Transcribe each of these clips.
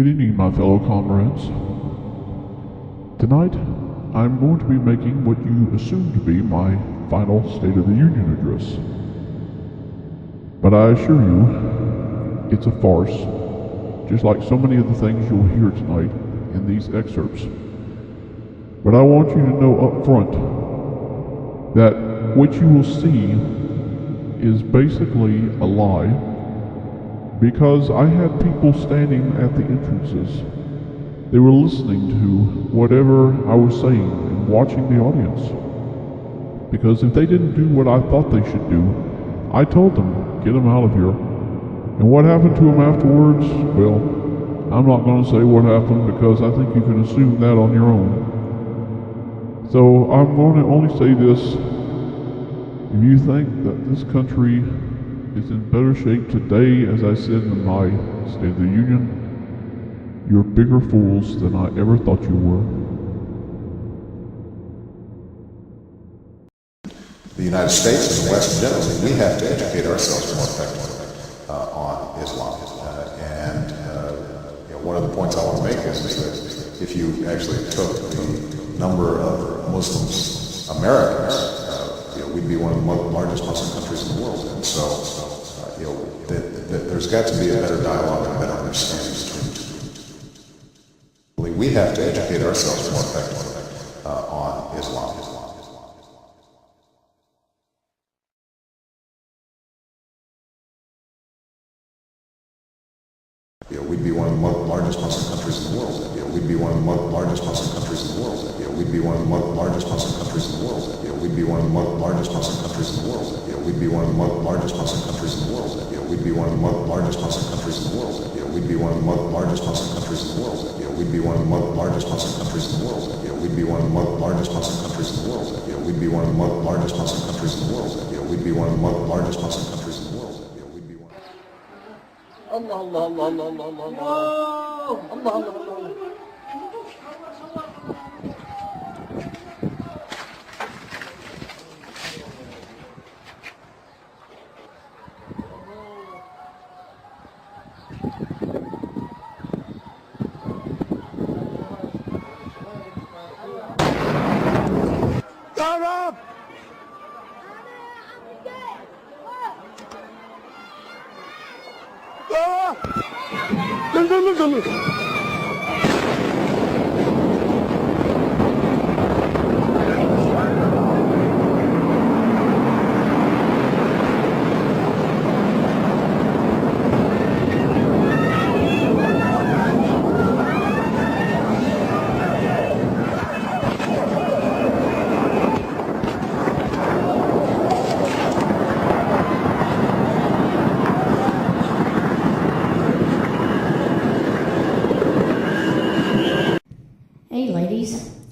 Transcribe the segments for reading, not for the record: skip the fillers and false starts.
Good evening, my fellow comrades. Tonight, I'm going to be making what you assume to be my final State of the Union address. But I assure you, it's a farce, just like so many of the things you'll hear tonight in these excerpts. But I want you to know up front that what you will see is basically a lie, because I had people standing at the entrances. They were listening to whatever I was saying and watching the audience. Because if they didn't do what I thought they should do, I told them, get them out of here. And what happened to them afterwards? Well, I'm not going to say what happened because I think you can assume that on your own. So I'm going to only say this. If you think that this country is in better shape today, as I said in my State of the Union, you're bigger fools than I ever thought you were. The United States and the West generally, we have to educate ourselves more effectively on Islam. One of the points I want to make is that if you actually took the number of Muslims, Americans, we'd be one of the largest Muslim countries in the world. And so, there's got to be a better dialogue and a better understanding between the two. We have to educate ourselves more effectively on Islam. We'd be one of the largest Muslim countries in the world. We'd be one of the largest Muslim countries in the world. We'd be one of the largest Muslim countries in the world. We'd be one of the largest Muslim countries in the world. We'd be one of the largest Muslim countries in the world. We'd be one of the largest Muslim countries in the world. We'd be one of the largest Muslim countries in the world. We'd be one of the largest Muslim countries in the world. We'd be one of the largest Muslim countries in the world. We'd be one of the largest Muslim countries in the world. We'd be one of the largest Muslim countries in the world. Allah Allah Allah Allah Allah Allah Allah Allah Allah. Stop!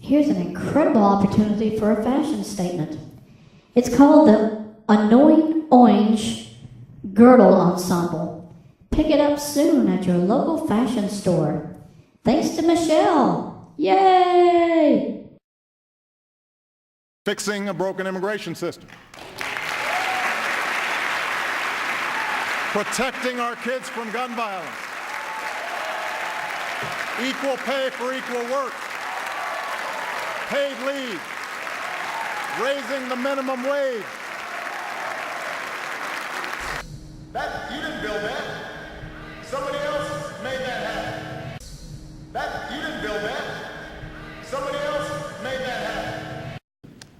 Here's an incredible opportunity for a fashion statement. It's called the Annoying Orange Girdle Ensemble. Pick it up soon at your local fashion store. Thanks to Michelle. Yay! Fixing a broken immigration system. Protecting our kids from gun violence. Equal pay for equal work. Paid leave, raising the minimum wage. That, you didn't build that. Somebody else made that happen. That, you didn't build that. Somebody else made that happen.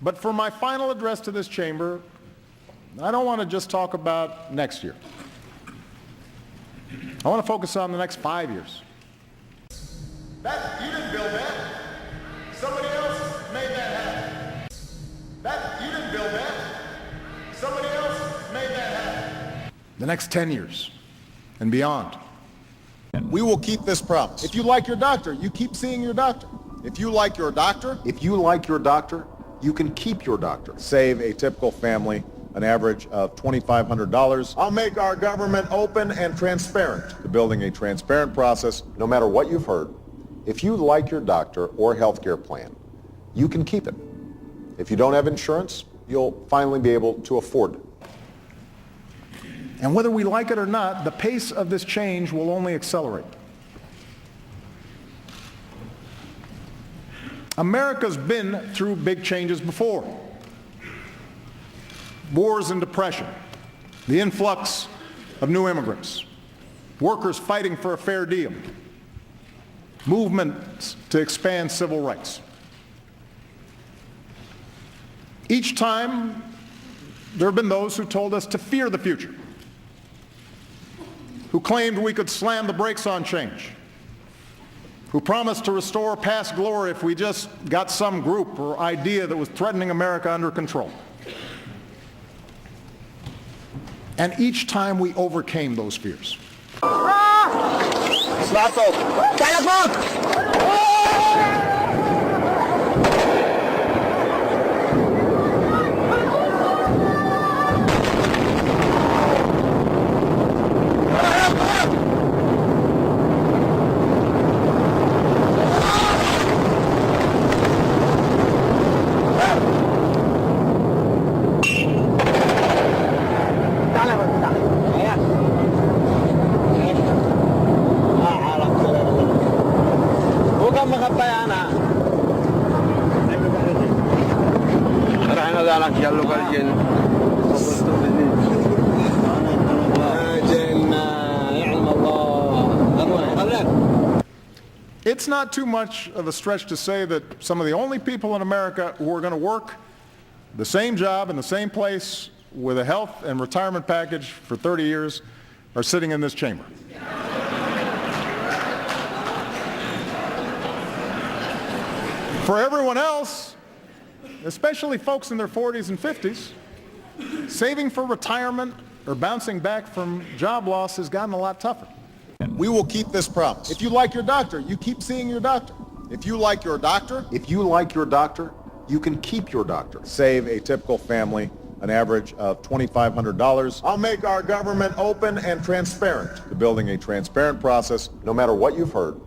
But for my final address to this chamber, I don't want to just talk about next year. I want to focus on the next 5 years. That, you didn't build that. Somebody else made that happen. That, you didn't build that. Somebody else made that happen. The next 10 years and beyond. We will keep this promise. If you like your doctor, you keep seeing your doctor. If you like your doctor, you can keep your doctor. Save a typical family an average of $2,500. I'll make our government open and transparent. To building a transparent process, no matter what you've heard. If you like your doctor or healthcare plan, you can keep it. If you don't have insurance, you'll finally be able to afford it. And whether we like it or not, the pace of this change will only accelerate. America's been through big changes before. Wars and depression, the influx of new immigrants, workers fighting for a fair deal, movements to expand civil rights. Each time, there have been those who told us to fear the future, who claimed we could slam the brakes on change, who promised to restore past glory if we just got some group or idea that was threatening America under control. And each time we overcame those fears. It's not too much of a stretch to say that some of the only people in America who are going to work the same job in the same place with a health and retirement package for 30 years are sitting in this chamber. For everyone else, especially folks in their 40s and 50s, saving for retirement or bouncing back from job loss has gotten a lot tougher. We will keep this promise. If you like your doctor, you keep seeing your doctor. If you like your doctor, you can keep your doctor. Save a typical family an average of $2,500. I'll make our government open and transparent. To building a transparent process, no matter what you've heard,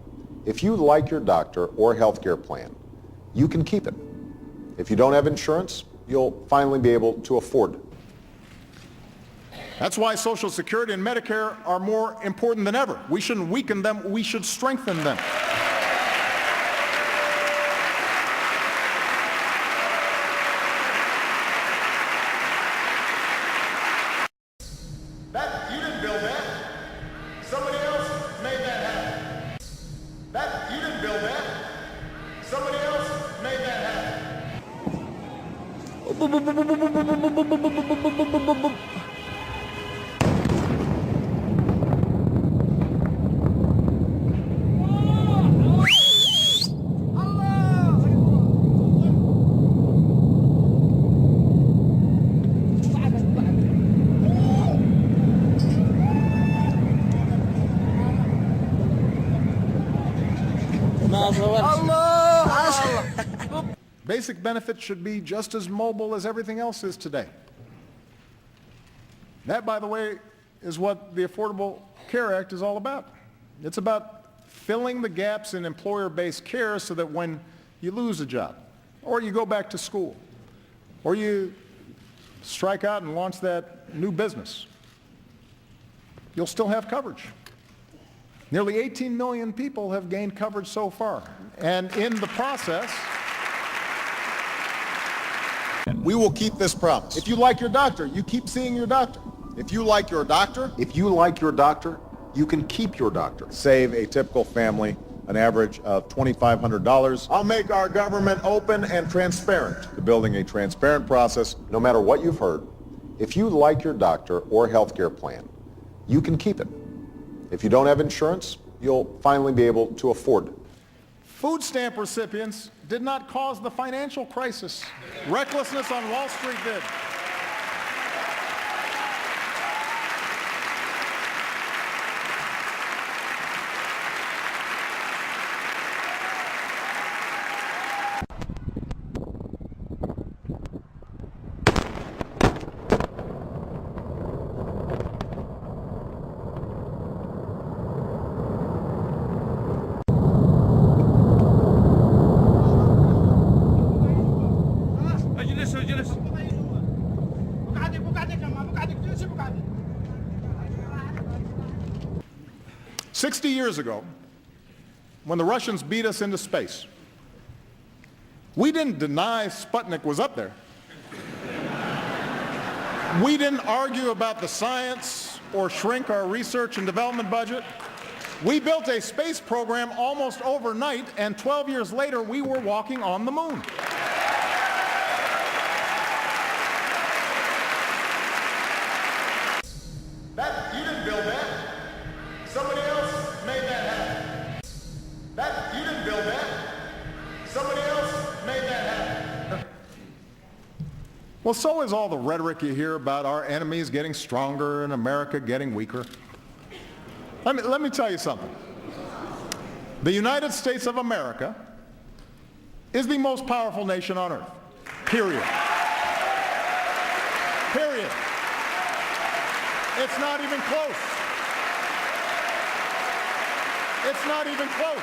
if you like your doctor or healthcare plan, you can keep it. If you don't have insurance, you'll finally be able to afford it. That's why Social Security and Medicare are more important than ever. We shouldn't weaken them, we should strengthen them. You didn't build that. Somebody else made that happen. You didn't build that. Somebody else made that happen. Basic benefits should be just as mobile as everything else is today. That, by the way, is what the Affordable Care Act is all about. It's about filling the gaps in employer-based care so that when you lose a job, or you go back to school, or you strike out and launch that new business, you'll still have coverage. Nearly 18 million people have gained coverage so far, and in the process, we will keep this promise. If you like your doctor, you keep seeing your doctor. If you like your doctor, you can keep your doctor. Save a typical family an average of $2,500. I'll make our government open and transparent. To building a transparent process, no matter what you've heard, if you like your doctor or healthcare plan, you can keep it. If you don't have insurance, you'll finally be able to afford it. food stamp recipients did not cause the financial crisis. Recklessness on Wall Street did. اجلس 60 years ago, when the Russians beat us into space, We didn't deny Sputnik was up there. We didn't argue about the science or shrink our research and development budget. We built a space program almost overnight, and 12 years later, we were walking on the moon. You didn't build that. Somebody else made that happen. You didn't build that. Somebody else made that happen. Well, so is all the rhetoric you hear about our enemies getting stronger and America getting weaker. Let me tell you something. The United States of America is the most powerful nation on earth. Period. Period. It's not even close. It's not even close.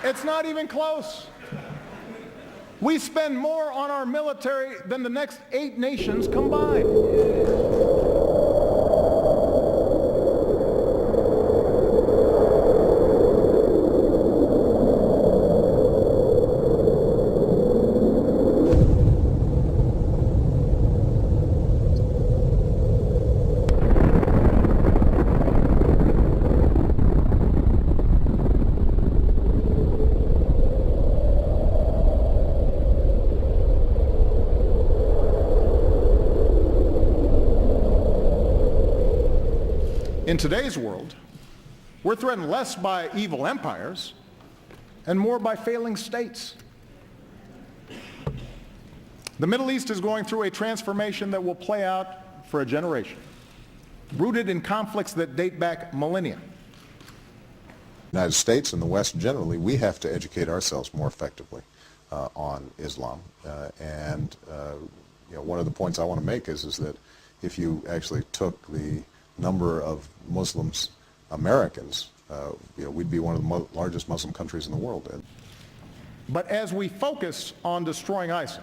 It's not even close. We spend more on our military than the next 8 nations combined. In today's world, we're threatened less by evil empires and more by failing states. The Middle East is going through a transformation that will play out for a generation, rooted in conflicts that date back millennia. The United States and the West generally, we have to educate ourselves more effectively on Islam. One of the points I want to make is that if you actually took the number of Muslims Americans, we'd be one of the largest Muslim countries in the world. But as we focus on destroying ISIL,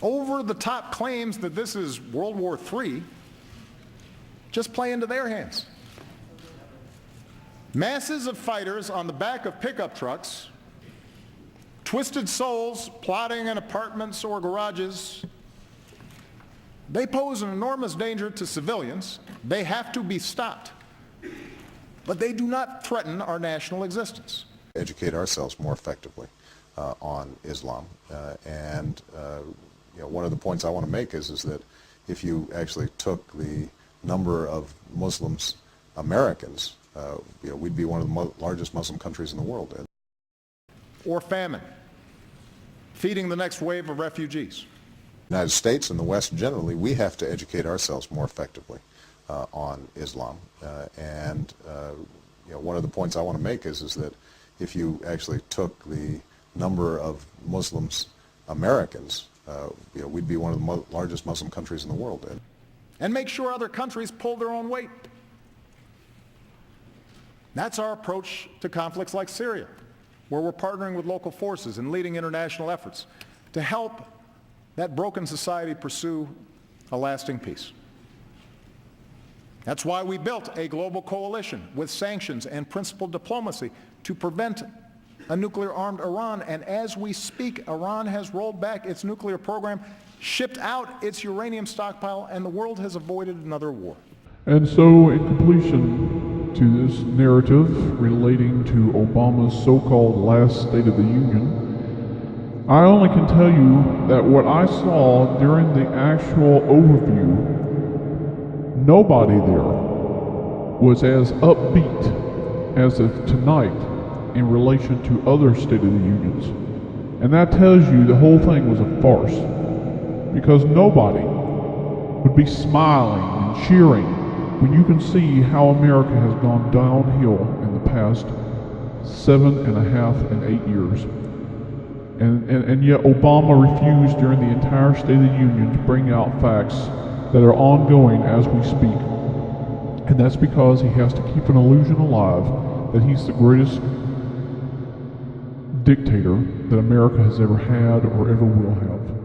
over-the-top claims that this is World War III just play into their hands. Masses of fighters on the back of pickup trucks, twisted souls plotting in apartments or garages. They pose an enormous danger to civilians. They have to be stopped. But they do not threaten our national existence. Educate ourselves more effectively on Islam. One of the points I want to make is that if you actually took the number of Muslims Americans, we'd be one of the largest Muslim countries in the world. Or famine, feeding the next wave of refugees. The United States and the West generally, we have to educate ourselves more effectively on Islam. One of the points I want to make is that if you actually took the number of Muslims Americans, we'd be one of the largest Muslim countries in the world. And make sure other countries pull their own weight. That's our approach to conflicts like Syria, where we're partnering with local forces and leading international efforts to help that broken society pursue a lasting peace. That's why we built a global coalition with sanctions and principled diplomacy to prevent a nuclear-armed Iran. And as we speak, Iran has rolled back its nuclear program, shipped out its uranium stockpile, and the world has avoided another war. And so, in completion to this narrative relating to Obama's so-called last State of the Union, I only can tell you that what I saw during the actual overview, nobody there was as upbeat as of tonight in relation to other State of the Unions. And that tells you the whole thing was a farce, because nobody would be smiling and cheering when you can see how America has gone downhill in the past 7.5 and 8 years. And yet Obama refused during the entire State of the Union to bring out facts that are ongoing as we speak. And that's because he has to keep an illusion alive that he's the greatest dictator that America has ever had or ever will have.